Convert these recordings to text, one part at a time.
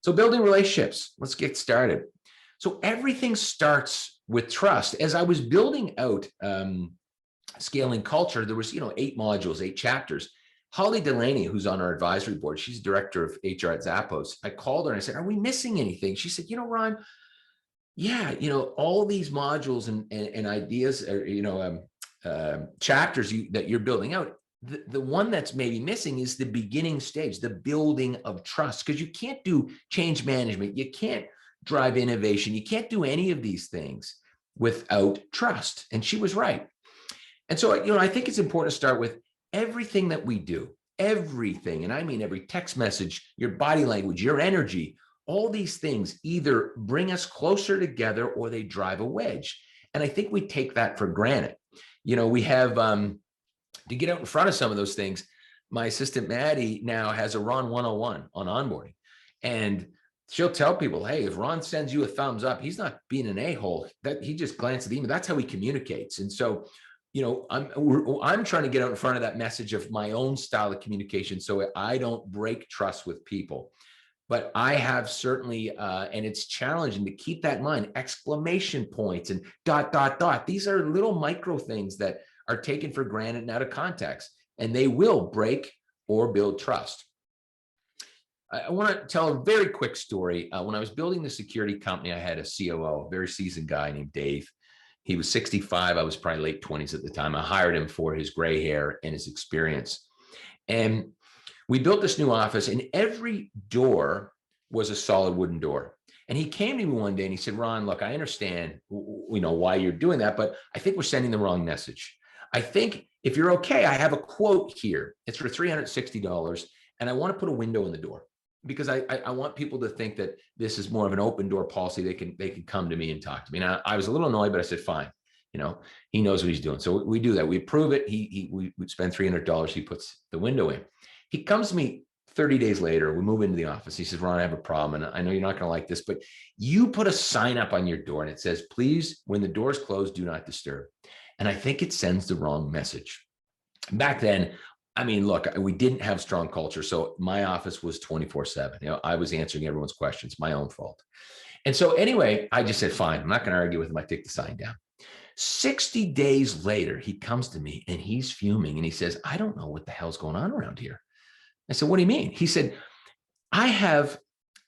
So building relationships, let's get started. So everything starts with trust. As I was building out scaling culture, there was, 8 modules, 8 chapters. Holly Delaney, who's on our advisory board, she's director of HR at Zappos. I called her and I said, are we missing anything? She said, Ron, yeah, all these modules and ideas, chapters that you're building out, the one that's maybe missing is the beginning stage, the building of trust, because you can't do change management. You can't drive innovation. You can't do any of these things without trust. And she was right. And so, I think it's important to start with everything that we do, everything. And I mean, every text message, your body language, your energy, all these things either bring us closer together or they drive a wedge. And I think we take that for granted. We have, to get out in front of some of those things, my assistant Maddie now has a Ron 101 on onboarding. And she'll tell people, hey, if Ron sends you a thumbs up, he's not being an a-hole. That he just glanced at the email. That's how he communicates. And so, I'm trying to get out in front of that message of my own style of communication so I don't break trust with people. But I have certainly, and it's challenging to keep that in mind, exclamation points and ... These are little micro things that are taken for granted and out of context, and they will break or build trust. I want to tell a very quick story. When I was building the security company, I had a COO, a very seasoned guy named Dave. He was 65. I was probably late 20s at the time. I hired him for his gray hair and his experience. And we built this new office, and every door was a solid wooden door. And he came to me one day and he said, Ron, look, I understand, why you're doing that, but I think we're sending the wrong message. I think if you're okay, I have a quote here. It's for $360, and I want to put a window in the door because I want people to think that this is more of an open door policy. They can come to me and talk to me. And I was a little annoyed, but I said, fine. He knows what he's doing. So we do that. We approve it. We spend $300. He puts the window in. He comes to me 30 days later. We move into the office. He says, Ron, I have a problem. And I know you're not going to like this, but you put a sign up on your door and it says, please, when the door's closed, do not disturb. And I think it sends the wrong message. Back then, I mean, look, we didn't have strong culture. So my office was 24/7. I was answering everyone's questions, my own fault. And so anyway, I just said, fine, I'm not going to argue with him. I take the sign down. 60 days later, he comes to me and he's fuming and he says, I don't know what the hell's going on around here. I said, what do you mean? He said, I've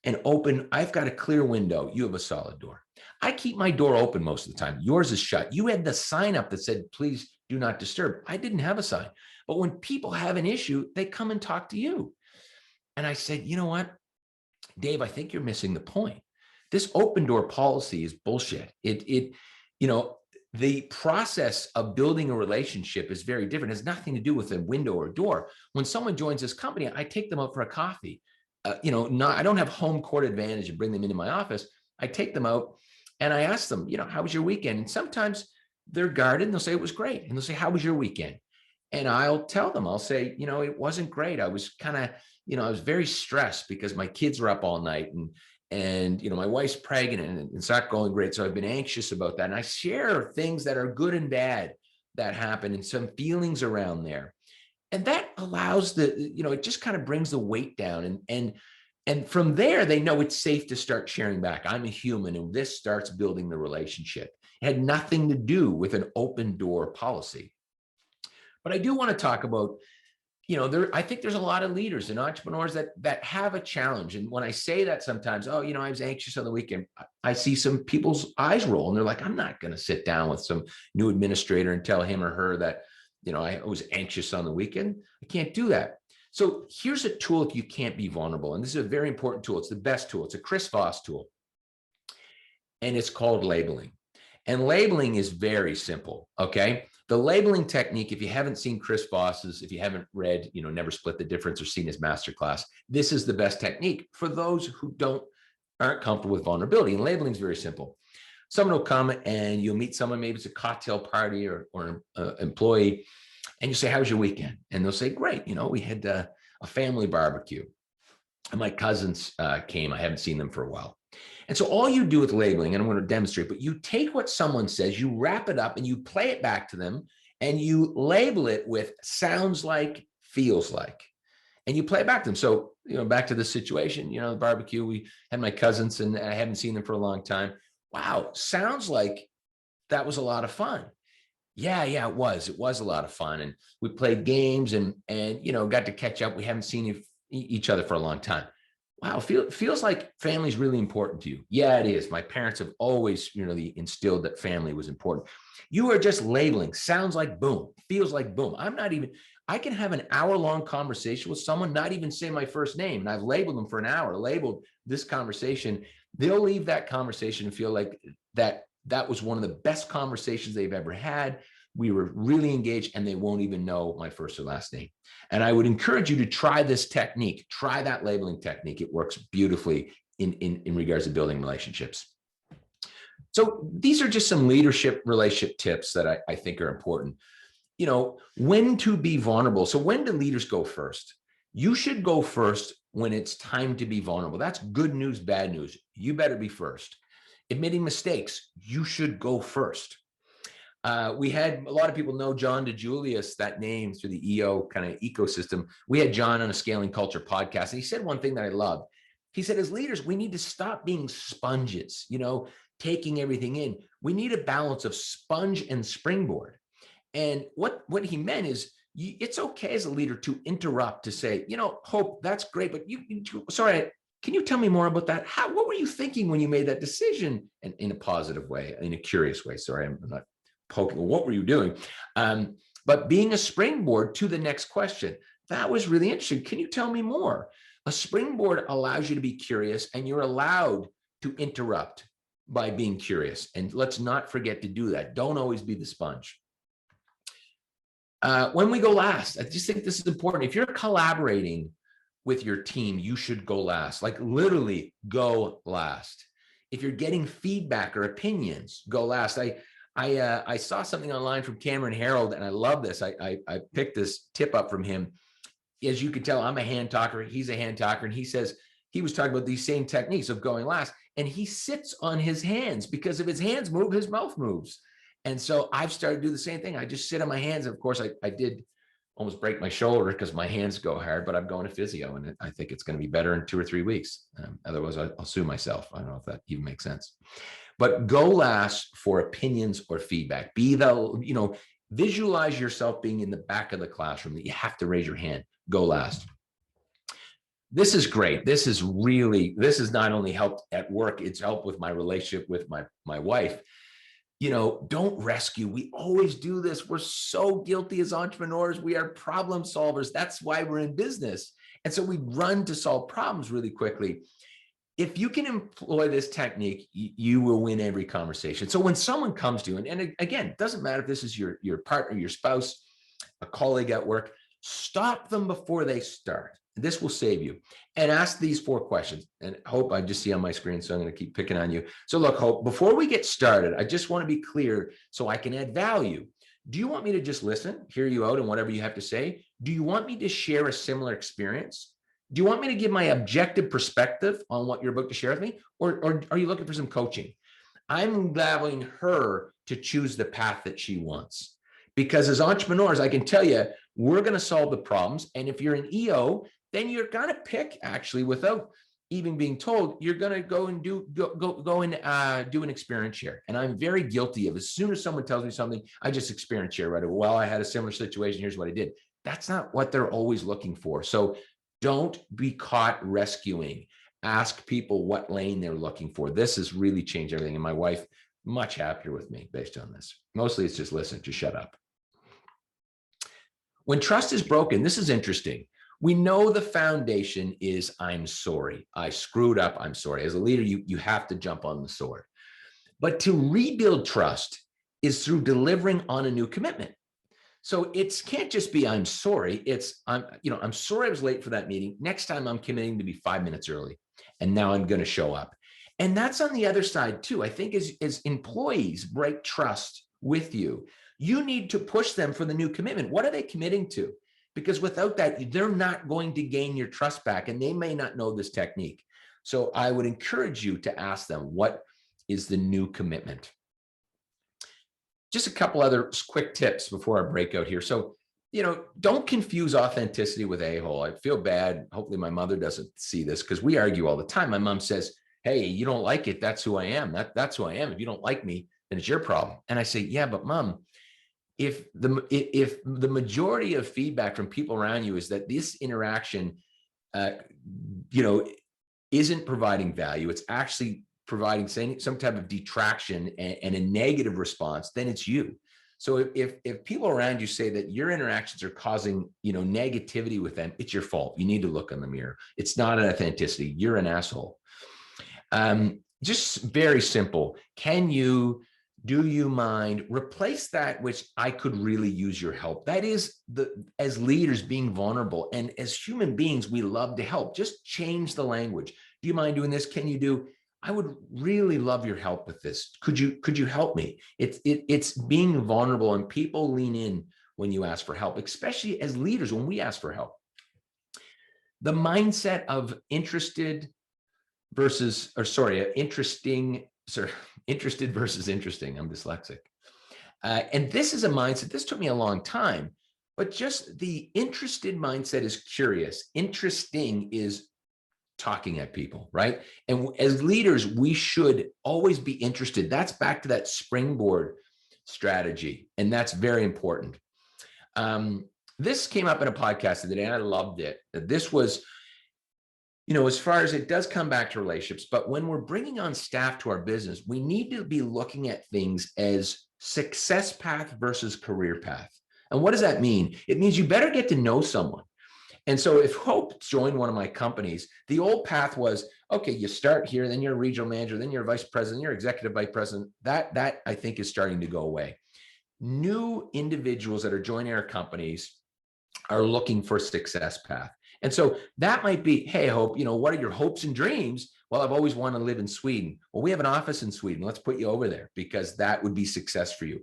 got a clear window. You have a solid door. I keep my door open most of the time. Yours is shut. You had the sign up that said, please do not disturb. I didn't have a sign. But when people have an issue, they come and talk to you. And I said, you know what, Dave, I think you're missing the point. This open door policy is bullshit. The process of building a relationship is very different. It has nothing to do with a window or a door. When someone joins this company, I take them out for a coffee. I don't have home court advantage and bring them into my office. I take them out and I ask them, how was your weekend? And sometimes they're guarded and they'll say it was great. And they'll say, how was your weekend? And I'll tell them, I'll say, it wasn't great. I was kind of, I was very stressed because my kids were up all night and my wife's pregnant and it's not going great. So I've been anxious about that. And I share things that are good and bad that happen and some feelings around there. And that allows it just kind of brings the weight down. And from there, they know it's safe to start sharing back. I'm a human, and this starts building the relationship. It had nothing to do with an open door policy. But I do want to talk about, I think there's a lot of leaders and entrepreneurs that have a challenge. And when I say that sometimes, I was anxious on the weekend, I see some people's eyes roll and they're like, I'm not going to sit down with some new administrator and tell him or her that, I was anxious on the weekend. I can't do that. So here's a tool if you can't be vulnerable. And this is a very important tool. It's the best tool. It's a Chris Voss tool. And it's called labeling. And labeling is very simple, okay? The labeling technique, if you haven't seen Chris Voss's, if you haven't read, Never Split the Difference or seen his masterclass, this is the best technique for those who aren't comfortable with vulnerability. And labeling is very simple. Someone will come and you'll meet someone, maybe it's a cocktail party or an employee, and you say, how was your weekend? And they'll say, great. We had a family barbecue and my cousins came. I haven't seen them for a while. And so all you do with labeling, and I'm going to demonstrate, but you take what someone says, you wrap it up and you play it back to them and you label it with sounds like, feels like. and you play it back to them. So, back to the situation, the barbecue, we had my cousins and I haven't seen them for a long time. Wow. Sounds like that was a lot of fun. Yeah, it was a lot of fun. And we played games and got to catch up. We haven't seen each other for a long time. Wow. Feels like family is really important to you. Yeah, it is. My parents have always, instilled that family was important. You are just labeling. Sounds like boom. Feels like boom. I can have an hour-long conversation with someone, not even say my first name. And I've labeled them for an hour, labeled this conversation. They'll leave that conversation and feel like that was one of the best conversations they've ever had. We were really engaged and they won't even know my first or last name. And I would encourage you to try this technique, try that labeling technique. It works beautifully in regards to building relationships. So these are just some leadership relationship tips that I think are important. When to be vulnerable. So when do leaders go first? You should go first when it's time to be vulnerable. That's good news, bad news. You better be first. Admitting mistakes, you should go first. We had a lot of people know John DeJulius, that name through the EO kind of ecosystem. We had John on a Scaling Culture podcast, and he said one thing that I loved. He said, as leaders, we need to stop being sponges, taking everything in. We need a balance of sponge and springboard. And what he meant is, it's okay as a leader to interrupt, to say, Hope, that's great, but sorry, can you tell me more about that? What were you thinking when you made that decision? And in a positive way, in a curious way. Sorry, I'm not poking. What were you doing? But being a springboard to the next question. That was really interesting. Can you tell me more? A springboard allows you to be curious, and you're allowed to interrupt by being curious. And let's not forget to do that. Don't always be the sponge. When we go last, I just think this is important. If you're collaborating with your team, you should go last, like literally go last. If you're getting feedback or opinions, go last. I saw something online from Cameron Herold, and I love this. I picked this tip up from him. As you can tell, I'm a hand talker. He's a hand talker. And he says, he was talking about these same techniques of going last, and he sits on his hands, because if his hands move, his mouth moves. And so I've started to do the same thing. I just sit on my hands. Of course, I did almost break my shoulder because my hands go hard, but I'm going to physio, and I think it's going to be better in 2 or 3 weeks. Otherwise, I'll sue myself. I don't know if that even makes sense. But go last for opinions or feedback. Visualize yourself being in the back of the classroom, that you have to raise your hand. Go last. This is great. This has not only helped at work, it's helped with my relationship with my wife. Don't rescue. We always do this. We're so guilty as entrepreneurs. We are problem solvers. That's why we're in business. And so we run to solve problems really quickly. If you can employ this technique, you will win every conversation. So when someone comes to you, and again, it doesn't matter if this is your partner, your spouse, a colleague at work, stop them before they start. This will save you. And ask these 4 questions. And Hope, I just see on my screen, so I'm going to keep picking on you. So look, Hope, before we get started, I just want to be clear so I can add value. Do you want me to just listen, hear you out, and whatever you have to say? Do you want me to share a similar experience? Do you want me to give my objective perspective on what you're about to share with me? Or are you looking for some coaching? I'm allowing her to choose the path that she wants. Because as entrepreneurs, I can tell you, we're going to solve the problems. And if you're an EO, then you're going to pick, actually, without even being told, you're going to go and do an experience share. And I'm very guilty of, as soon as someone tells me something, I just experience share right away. Well, I had a similar situation. Here's what I did. That's not what they're always looking for. So don't be caught rescuing. Ask people what lane they're looking for. This has really changed everything. And my wife, much happier with me based on this. Mostly it's just listen, just shut up. When trust is broken, this is interesting. We know the foundation is I'm sorry. I screwed up. I'm sorry. As a leader, you have to jump on the sword. But to rebuild trust is through delivering on a new commitment. So it can't just be I'm sorry. It's I'm sorry I was late for that meeting. Next time I'm committing to be 5 minutes early, and now I'm going to show up. And that's on the other side too. I think as employees break trust with you, you need to push them for the new commitment. What are they committing to? Because without that, they're not going to gain your trust back, and they may not know this technique. So I would encourage you to ask them, what is the new commitment? Just a couple other quick tips before our breakout here. So don't confuse authenticity with a-hole. I feel bad. Hopefully my mother doesn't see this because we argue all the time. My mom says, hey, you don't like it. That's who I am. That's who I am. If you don't like me, then it's your problem. And I say, yeah, but mom, if the majority of feedback from people around you is that this interaction, you know, isn't providing value, it's actually providing some type of detraction and a negative response, then it's you. So if people around you say that your interactions are causing, negativity with them, it's your fault. You need to look in the mirror. It's not an authenticity. You're an asshole. Just very simple. Do you mind replace that which I could really use your help? That is as leaders being vulnerable, and as human beings, we love to help. Just change the language. Do you mind doing this? Can you do? I would really love your help with this. Could you help me? It's being vulnerable, and people lean in when you ask for help, especially as leaders when we ask for help. The mindset of interested versus interesting. I'm dyslexic. And this is a mindset, this took me a long time, but just the interested mindset is curious. Interesting is talking at people, right? And as leaders, we should always be interested. That's back to that springboard strategy. And that's very important. This came up in a podcast today, and I loved it. This was, as far as it does come back to relationships, but when we're bringing on staff to our business, we need to be looking at things as success path versus career path. And what does that mean? It means you better get to know someone. And so if Hope joined one of my companies, the old path was, okay, you start here, then you're a regional manager, then you're a vice president, you're executive vice president. That I think is starting to go away. New individuals that are joining our companies are looking for success path. And so that might be, hey, Hope, what are your hopes and dreams? Well, I've always wanted to live in Sweden. Well, we have an office in Sweden. Let's put you over there because that would be success for you.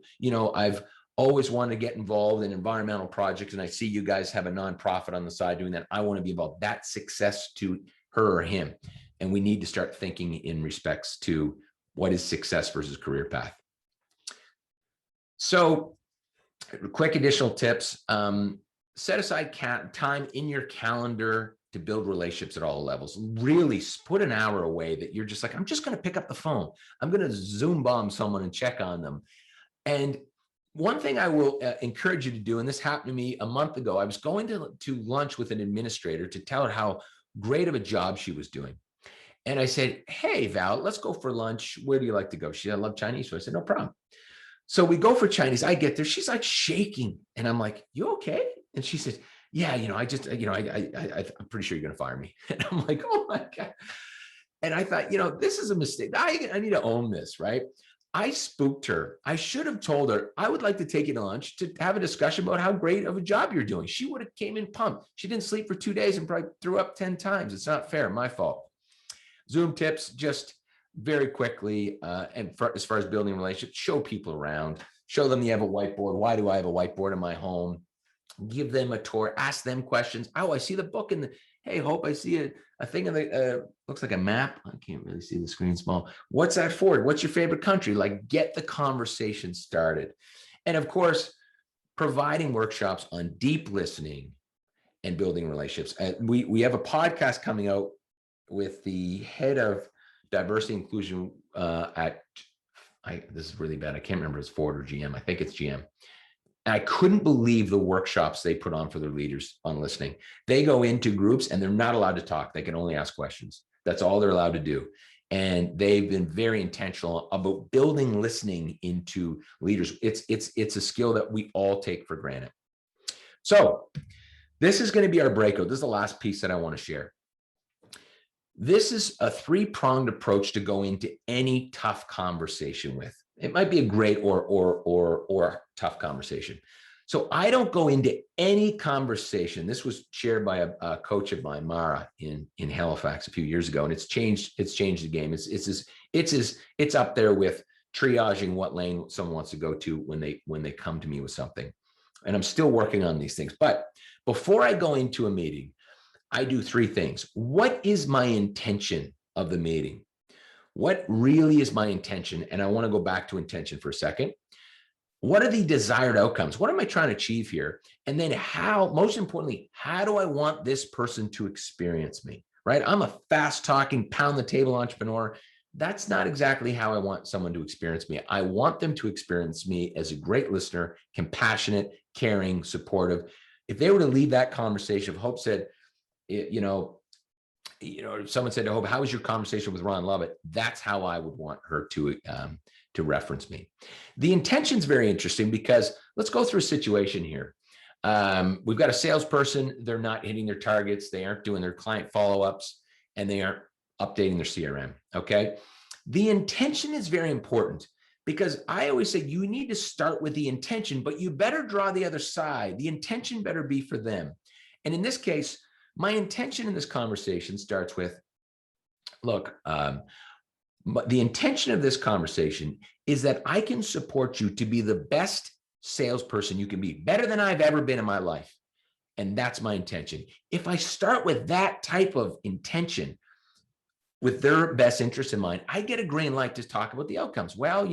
I've always wanted to get involved in environmental projects, and I see you guys have a nonprofit on the side doing that. I want to be involved. That's success to her or him. And we need to start thinking in respects to what is success versus career path. So quick additional tips. Set aside time in your calendar to build relationships at all levels. Really put an hour away that you're just like, I'm just going to pick up the phone. I'm going to Zoom bomb someone and check on them. And one thing I will encourage you to do, and this happened to me a month ago, I was going to lunch with an administrator to tell her how great of a job she was doing. And I said, hey, Val, let's go for lunch. Where do you like to go? She said, I love Chinese. So I said, no problem. So we go for Chinese. I get there. She's like shaking. And I'm like, you okay? And she says, yeah, I'm pretty sure you're going to fire me. And I'm like, oh my God. And I thought, this is a mistake. I need to own this, right? I spooked her. I should have told her, I would like to take you to lunch to have a discussion about how great of a job you're doing. She would have came in pumped. She didn't sleep for 2 days and probably threw up 10 times. It's not fair. My fault. Zoom tips, just very quickly. As far as building relationships, show people around, show them you have a whiteboard. Why do I have a whiteboard in my home? Give them a tour, ask them questions. Oh, I see the book in the, hey, Hope, I see a thing in the, looks like a map. I can't really see the screen small. What's that for? What's your favorite country? Like, get the conversation started. And of course, providing workshops on deep listening and building relationships. We have a podcast coming out with the head of diversity inclusion this is really bad. I can't remember if it's Ford or GM. I think it's GM. And I couldn't believe the workshops they put on for their leaders on listening. They go into groups and they're not allowed to talk. They can only ask questions. That's all they're allowed to do. And they've been very intentional about building listening into leaders. It's a skill that we all take for granted. So this is going to be our breakout. This is the last piece that I want to share. This is a 3-pronged approach to go into any tough conversation with. It might be a great or tough conversation. So I don't go into any conversation. This was shared by a coach of mine, Mara, in Halifax a few years ago, and it's changed the game. It's up there with triaging what lane someone wants to go to when they come to me with something. And I'm still working on these things. But before I go into a meeting, I do 3 things. What is my intention of the meeting? What really is my intention? And I want to go back to intention for a second. what are the desired outcomes? What am I trying to achieve here? And then how, most importantly, how do I want this person to experience me, right? I'm a fast talking, pound the table entrepreneur. That's not exactly how I want someone to experience me. I want them to experience me as a great listener, compassionate, caring, supportive. If they were to leave that conversation, if Hope said, if someone said to Hope, how was your conversation with Ron Lovett? That's how I would want her to reference me. The intention's very interesting because let's go through a situation here. We've got a salesperson. They're not hitting their targets. They aren't doing their client follow-ups, and they aren't updating their CRM. Okay. The intention is very important because I always say you need to start with the intention, but you better draw the other side. The intention better be for them. And in this case, my intention in this conversation starts with, look, the intention of this conversation is that I can support you to be the best salesperson you can be, better than I've ever been in my life. And that's my intention. If I start with that type of intention, with their best interest in mind, I get a green light to talk about the outcomes. Well,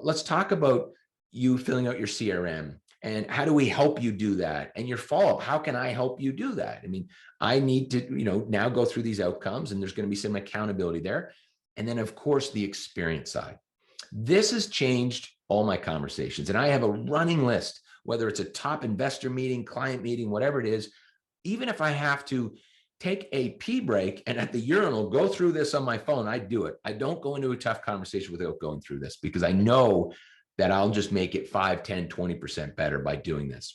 let's talk about you filling out your CRM and how do we help you do that? And your follow-up, how can I help you do that? I mean, I need to, now go through these outcomes, and there's going to be some accountability there. And then of course, the experience side. This has changed all my conversations. And I have a running list, whether it's a top investor meeting, client meeting, whatever it is. Even if I have to take a pee break and at the urinal go through this on my phone, I do it. I don't go into a tough conversation without going through this because I know that I'll just make it 5, 10, 20% better by doing this.